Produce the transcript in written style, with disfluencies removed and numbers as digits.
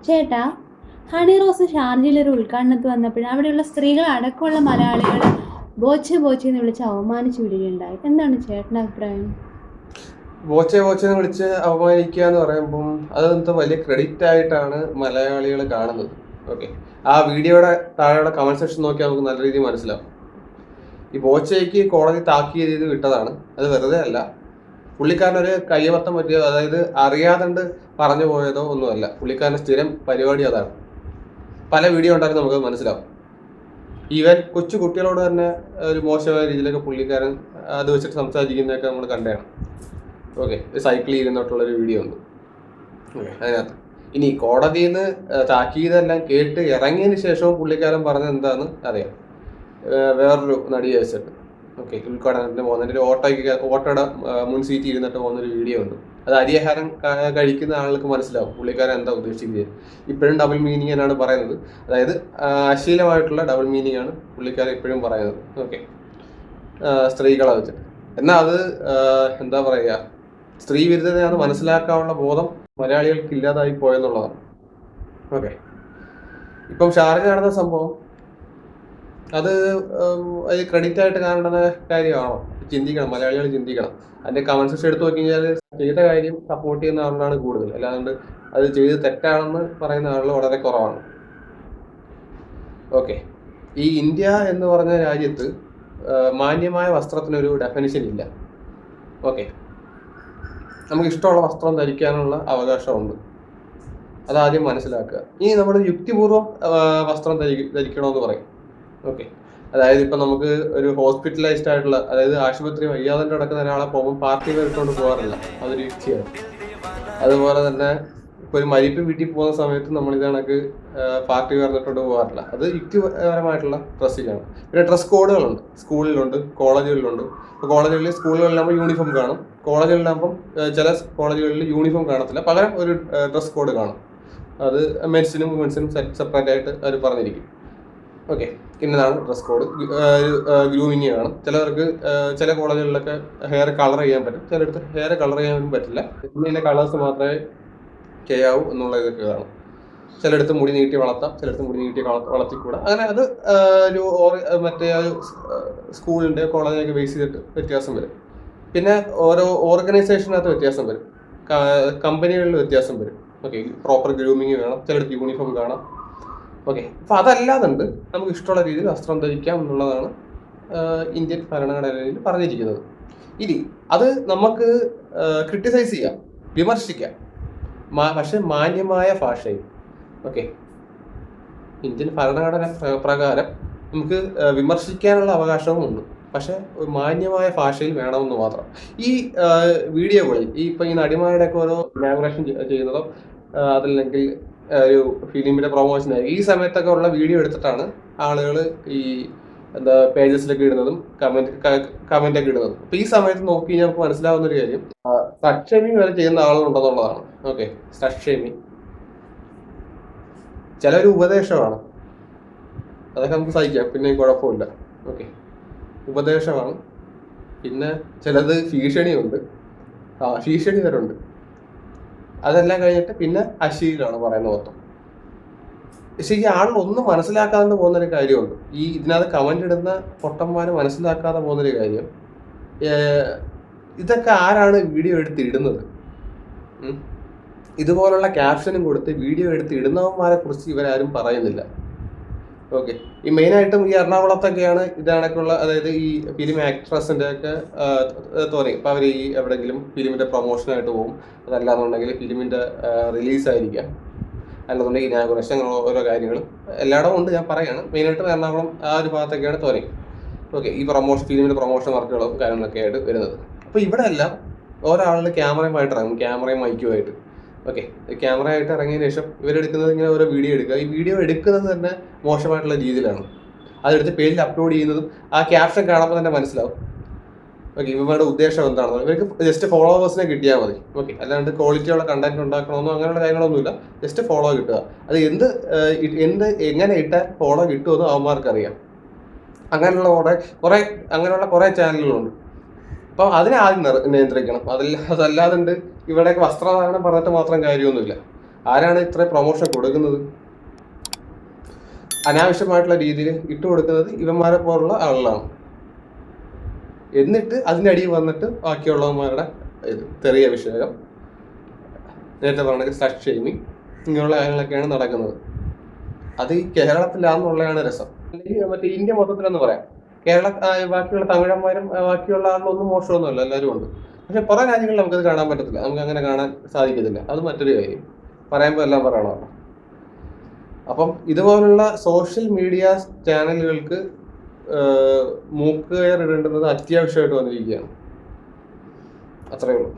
ചേട്ടാ, ഹണി റോസ് ഷാർജയിലൊരു ഉദ്ഘാടനത്തിന് വന്നപ്പോഴും അവിടെയുള്ള സ്ത്രീകൾ അടക്കമുള്ള മലയാളികൾ ബോച്ചെ ബോച്ചെ എന്ന് വിളിച്ച് അവമാനിച്ചു വിടുകയുണ്ടായി. എന്താണ് ചേട്ടൻ്റെ അഭിപ്രായം? ബോച്ചെ ബോച്ചെ എന്ന് വിളിച്ച് അവമാനിക്കുക എന്ന് പറയുമ്പം അതെന്ത് വലിയ ക്രെഡിറ്റ് ആയിട്ടാണ് മലയാളികൾ കാണുന്നത്. ഓക്കെ, ആ വീഡിയോയുടെ താഴെയുള്ള കമന്റ് സെക്ഷൻ നോക്കിയാൽ നമുക്ക് നല്ല രീതിയിൽ മനസ്സിലാവും. ഈ ബോച്ചയ്ക്ക് കോടതി താക്കീത് ചെയ്ത് വിട്ടതാണ്, അത് വെറുതെ അല്ല. പുള്ളിക്കാരനൊരു കയ്യബദ്ധം പറ്റിയത്, അതായത് അറിയാതെ പറഞ്ഞു പോയതോ ഒന്നുമല്ല. പുള്ളിക്കാരൻ്റെ സ്ഥിരം പരിപാടി അതാണ്. പല വീഡിയോ ഉണ്ടായിരുന്നു നമുക്ക് മനസ്സിലാവും. ഈവൻ കൊച്ചു കുട്ടികളോട് തന്നെ ഒരു മോശമായ രീതിയിലൊക്കെ പുള്ളിക്കാരൻ അത് വെച്ചിട്ട് സംസാരിക്കുന്നതൊക്കെ നമ്മൾ കണ്ടതാണ്. ഓക്കെ, സൈക്കിൾ ഇരുന്നിട്ടുള്ളൊരു വീഡിയോ ഉണ്ട്. ഓക്കെ, അതിനകത്ത് ഇനി കോടതിയിൽ നിന്ന് താക്കീതെല്ലാം കേട്ട് ഇറങ്ങിയതിന് ശേഷവും പുള്ളിക്കാരൻ പറഞ്ഞത് എന്താണെന്ന് അറിയാം. വേറൊരു നടിയെ വെച്ചിട്ട് ഓക്കെ ഉദ്ഘാടനത്തിന് പോകുന്നതിൻ്റെ ഒരു ഓട്ടോയുടെ മുൻ സീറ്റ് ഇരുന്നിട്ട് പോകുന്നൊരു വീഡിയോ ഉണ്ട്. അത് അരിയാഹാരം കഴിക്കുന്ന ആളുകൾക്ക് മനസ്സിലാവും പുള്ളിക്കാരൻ എന്താ ഉദ്ദേശിക്കുന്നത്. ഇപ്പോഴും ഡബിൾ മീനിങ് എന്നാണ് പറയുന്നത്, അതായത് അശ്ലീലമായിട്ടുള്ള ഡബിൾ മീനിങ് ആണ് പുള്ളിക്കാരൻ ഇപ്പോഴും പറയുന്നത്. ഓക്കെ, സ്ത്രീകളെ വെച്ചിട്ട്. എന്നാൽ അത് എന്താ പറയുക, സ്ത്രീ വിരുദ്ധതയാണെന്ന് മനസ്സിലാക്കാനുള്ള ബോധം മലയാളികൾക്ക് ഇല്ലാതായി പോയെന്നുള്ളതാണ്. ഓക്കെ, ഇപ്പം ഷാർജ നടന്ന സംഭവം അത് ക്രെഡിറ്റ് ആയിട്ട് കാണേണ്ട കാര്യമാണോ? ചിന്തിക്കണം, മലയാളികൾ ചിന്തിക്കണം. അതിന്റെ കമന്റ് സെക്ഷൻ എടുത്ത് നോക്കി കഴിഞ്ഞാൽ ചെയ്ത കാര്യം സപ്പോർട്ട് ചെയ്യുന്ന ആളുകളാണ് കൂടുതൽ, അല്ലാണ്ട് അത് ചെയ്ത് തെറ്റാണെന്ന് പറയുന്ന ആളുകൾ വളരെ കുറവാണ്. ഓക്കെ, ഈ ഇന്ത്യ എന്ന് പറഞ്ഞ രാജ്യത്ത് മാന്യമായ വസ്ത്രത്തിനൊരു ഡെഫിനിഷൻ ഇല്ല. ഓക്കെ, നമുക്ക് ഇഷ്ടമുള്ള വസ്ത്രം ധരിക്കാനുള്ള അവകാശമുണ്ട്, അതാദ്യം മനസ്സിലാക്കുക. ഇനി നമ്മൾ യുക്തിപൂർവ്വം വസ്ത്രം ധരിക്കണമെന്ന് പറയും. ഓക്കെ, അതായത് ഇപ്പം നമുക്ക് ഒരു ഹോസ്പിറ്റലൈസ്ഡ് ആയിട്ടുള്ള, അതായത് ആശുപത്രി വയ്യാതെ കിടക്കുന്ന ഒരാളെ പോകുമ്പോൾ പാർട്ടി വെയർ പോകാറില്ല, അതൊരു യുക്തിയാണ്. അതുപോലെ തന്നെ ഇപ്പോൾ ഒരു മരിപ്പ് വീട്ടിൽ പോകുന്ന സമയത്ത് നമ്മൾ ഇത് കണക്ക് പാർട്ടി വെയർ പോകാറില്ല, അത് യുക്തിപരമായിട്ടുള്ള ഡ്രസ്സിലാണ്. പിന്നെ ഡ്രസ് കോഡുകളുണ്ട്, സ്കൂളിലുണ്ട്, കോളേജുകളിലുണ്ട്. ഇപ്പോൾ കോളേജുകളിൽ സ്കൂളുകളിലാകുമ്പോൾ യൂണിഫോം കാണും, കോളേജുകളിലാകുമ്പം ചില കോളേജുകളിൽ യൂണിഫോം കാണത്തില്ല, പകരം ഒരു ഡ്രസ് കോഡ് കാണും. അത് മെൻസിനും വുമൻസിനും സെപ്പറേറ്റ് ആയിട്ട് അവർ പറഞ്ഞിരിക്കും. ഓക്കെ, ഇന്നതാണ് ഡ്രസ് കോഡ്. ഗ്രൂമിങ് കാണും. ചിലവർക്ക് ചില കോളേജുകളിലൊക്കെ ഹെയർ കളർ ചെയ്യാൻ പറ്റും, ചിലയിടത്ത് ഹെയർ കളർ ചെയ്യാൻ പറ്റില്ല, ഇന്ന കളേഴ്സ് മാത്രമേ ചെയ്യാവൂ എന്നുള്ള ഇതൊക്കെ കാണും. ചിലയിടത്ത് മുടി നീട്ടി വളർത്താം, ചിലയിടത്ത് മുടി നീട്ടി വളർത്തിക്കൂടാ. അങ്ങനെ അത് ഒരു മറ്റേ സ്കൂളിൻ്റെ കോളേജിനൊക്കെ ബേസ് ചെയ്തിട്ട് വ്യത്യാസം വരും. പിന്നെ ഓരോ ഓർഗനൈസേഷനകത്ത് വ്യത്യാസം വരും, കമ്പനികളിൽ വ്യത്യാസം വരും. ഓക്കെ, പ്രോപ്പർ ഗ്രൂമിങ് വേണം, ചിലയിടത്ത് യൂണിഫോം കാണാം. ഓക്കെ, അപ്പോൾ അതല്ലാതുണ്ട് നമുക്ക് ഇഷ്ടമുള്ള രീതിയിൽ വസ്ത്രം ധരിക്കാം എന്നുള്ളതാണ് ഇന്ത്യൻ ഭരണഘടനയിൽ പറഞ്ഞിരിക്കുന്നത്. ഇനി അത് നമുക്ക് ക്രിട്ടിസൈസ് ചെയ്യാം, വിമർശിക്കാം, പക്ഷെ മാന്യമായ ഭാഷയിൽ. ഓക്കെ, ഇന്ത്യൻ ഭരണഘടന പ്രകാരം നമുക്ക് വിമർശിക്കാനുള്ള അവകാശവും ഉണ്ട്, പക്ഷെ മാന്യമായ ഭാഷയിൽ വേണമെന്ന് മാത്രം. ഈ വീഡിയോകളിൽ ഈ നടിമാരുടെയൊക്കെ ഓരോ ഇനാഗുറേഷൻ ചെയ്യുന്നതോ അതല്ലെങ്കിൽ ഒരു ഫിലിമിന്റെ പ്രൊമോഷൻ ആയി ഈ സമയത്തൊക്കെ ഉള്ള വീഡിയോ എടുത്തിട്ടാണ് ആളുകൾ ഈ എന്താ പേജസിലൊക്കെ ഇടുന്നതും കമന്റ് ഒക്കെ ഇടുന്നതും. അപ്പൊ ഈ സമയത്ത് നോക്കി കഴിഞ്ഞാൽ നമുക്ക് മനസ്സിലാവുന്ന ഒരു കാര്യം, സ്ലട്ട് ഷേമിങ് വരെ ചെയ്യുന്ന ആളുകളുണ്ടെന്നുള്ളതാണ്. ഓക്കെ, സ്ലട്ട് ഷേമിങ് ചിലൊരു ഉപദേശമാണ്, അതൊക്കെ നമുക്ക് സഹിക്കാം, പിന്നെ കുഴപ്പമില്ല. ഓക്കെ, ഉപദേശമാണ്. പിന്നെ ചിലത് ഭീഷണിയുണ്ട്, ഭീഷണി വരെ ഉണ്ട്. അതെല്ലാം കഴിഞ്ഞിട്ട് പിന്നെ അശ്ലീലമാണ് പറയുന്നത് മൊത്തം. പക്ഷെ ഈ ആളുകൾ ഒന്നും മനസ്സിലാക്കാതെ പോകുന്നൊരു കാര്യമുണ്ട്, ഈ ഇതിനകത്ത് കമന്റ് ഇടുന്ന പൊട്ടന്മാര് മനസ്സിലാക്കാതെ പോകുന്നൊരു കാര്യം, ഇതൊക്കെ ആരാണ് വീഡിയോ എടുത്ത് ഇടുന്നത്? ഇതുപോലുള്ള ക്യാപ്ഷനും കൊടുത്ത് വീഡിയോ എടുത്ത് ഇടുന്നവന്മാരെ കുറിച്ച് ഇവരാരും പറയുന്നില്ല. ഓക്കെ, ഈ മെയിനായിട്ടും ഈ എറണാകുളത്തൊക്കെയാണ് ഇതണക്കുള്ള, അതായത് ഈ ഫിലിം ആക്ട്രസിൻ്റെ ഒക്കെ തോന്നി. ഇപ്പം അവർ ഈ എവിടെയെങ്കിലും ഫിലിമിൻ്റെ പ്രൊമോഷനായിട്ട് പോകും, അതല്ലാന്നുണ്ടെങ്കിൽ ഫിലിമിൻ്റെ റിലീസായിരിക്കാം, അല്ലാന്നുണ്ടെങ്കിൽ ഇനാഗുറേഷൻ, ഓരോ കാര്യങ്ങളും എല്ലായിടവും ഉണ്ട്. ഞാൻ പറയുകയാണ്, മെയിനായിട്ടും എറണാകുളം ആ ഒരു ഭാഗത്തൊക്കെയാണ് തോന്നി. ഓക്കെ, ഈ ഫിലിമിൻ്റെ പ്രൊമോഷൻ വർക്കുകളും കാര്യങ്ങളൊക്കെ ആയിട്ട് വരുന്നത്. അപ്പോൾ ഇവിടെ എല്ലാം ഓരോ ആളുകൾ ക്യാമറയുമായിട്ട് ഇറങ്ങും, ക്യാമറയും മൈക്കുമായിട്ട്. ഓക്കെ, ക്യാമറ ആയിട്ട് ഇറങ്ങിയതിന് ശേഷം ഇവരെടുക്കുന്നത് ഇങ്ങനെ ഓരോ വീഡിയോ എടുക്കുക. ഈ വീഡിയോ എടുക്കുന്നത് തന്നെ മോശമായിട്ടുള്ള രീതിയിലാണ്. അതെടുത്ത് പേജിൽ അപ്ലോഡ് ചെയ്യുന്നതും ആ ക്യാപ്ഷൻ കാണുമ്പോൾ തന്നെ മനസ്സിലാവും. ഓക്കെ, ഇവരുടെ ഉദ്ദേശം എന്താണെന്ന്. ഇവർക്ക് ജസ്റ്റ് ഫോളോവേഴ്സിനെ കിട്ടിയാൽ മതി. ഓക്കെ, അല്ലാണ്ട് ക്വാളിറ്റിയുള്ള കണ്ടന്റ് ഉണ്ടാക്കണമെന്നോ അങ്ങനെയുള്ള കാര്യങ്ങളൊന്നുമില്ല, ജസ്റ്റ് ഫോളോ കിട്ടുക. അത് എങ്ങനെ ഇട്ടാൽ ഫോളോ കിട്ടുമെന്ന് അവന്മാർക്ക് അറിയാം. അങ്ങനെയുള്ള കുറെ ചാനലുകളുണ്ട്. അപ്പം അതിനെ ആദ്യം നിയന്ത്രിക്കണം. അതല്ലാതുണ്ട് ഇവിടെയൊക്കെ വസ്ത്രധാരണം പറഞ്ഞിട്ട് മാത്രം കാര്യമൊന്നുമില്ല. ആരാണ് ഇത്ര പ്രൊമോഷൻ കൊടുക്കുന്നത്? അനാവശ്യമായിട്ടുള്ള രീതിയിൽ ഇട്ടുകൊടുക്കുന്നത് ഇവന്മാരെ പോലുള്ള ആളുകളാണ്. എന്നിട്ട് അതിൻ്റെ അടിയിൽ വന്നിട്ട് ബാക്കിയുള്ളവന്മാരുടെ ചെറിയ വിഷയം, നേരത്തെ പറഞ്ഞ സ്ലഷ് ഷെയ്മിങ്, ഇങ്ങനെയുള്ള കാര്യങ്ങളൊക്കെയാണ് നടക്കുന്നത്. അത് ഈ കേരളത്തിലാണെന്നുള്ളതാണ് രസം. അല്ലെങ്കിൽ മറ്റേ ഇന്ത്യ മൊത്തത്തിലെന്ന് പറയാം. ബാക്കിയുള്ള തമിഴന്മാരും ബാക്കിയുള്ള ആളുകളൊന്നും മോശമൊന്നുമല്ല, എല്ലാവരും ഉണ്ട്. പക്ഷെ പുറം രാജ്യങ്ങളിൽ നമുക്കത് കാണാൻ പറ്റത്തില്ല, നമുക്ക് അങ്ങനെ കാണാൻ സാധിക്കത്തില്ല. അത് മറ്റൊരു കാര്യം, പറയുമ്പോൾ എല്ലാം പറയണമല്ലോ. അപ്പം ഇതുപോലുള്ള സോഷ്യൽ മീഡിയ ചാനലുകൾക്ക് മൂക്കുകയർ ഇടേണ്ടുന്നത് അത്യാവശ്യമായിട്ട് വന്നിരിക്കുകയാണ്. അത്രയേ ഉള്ളൂ.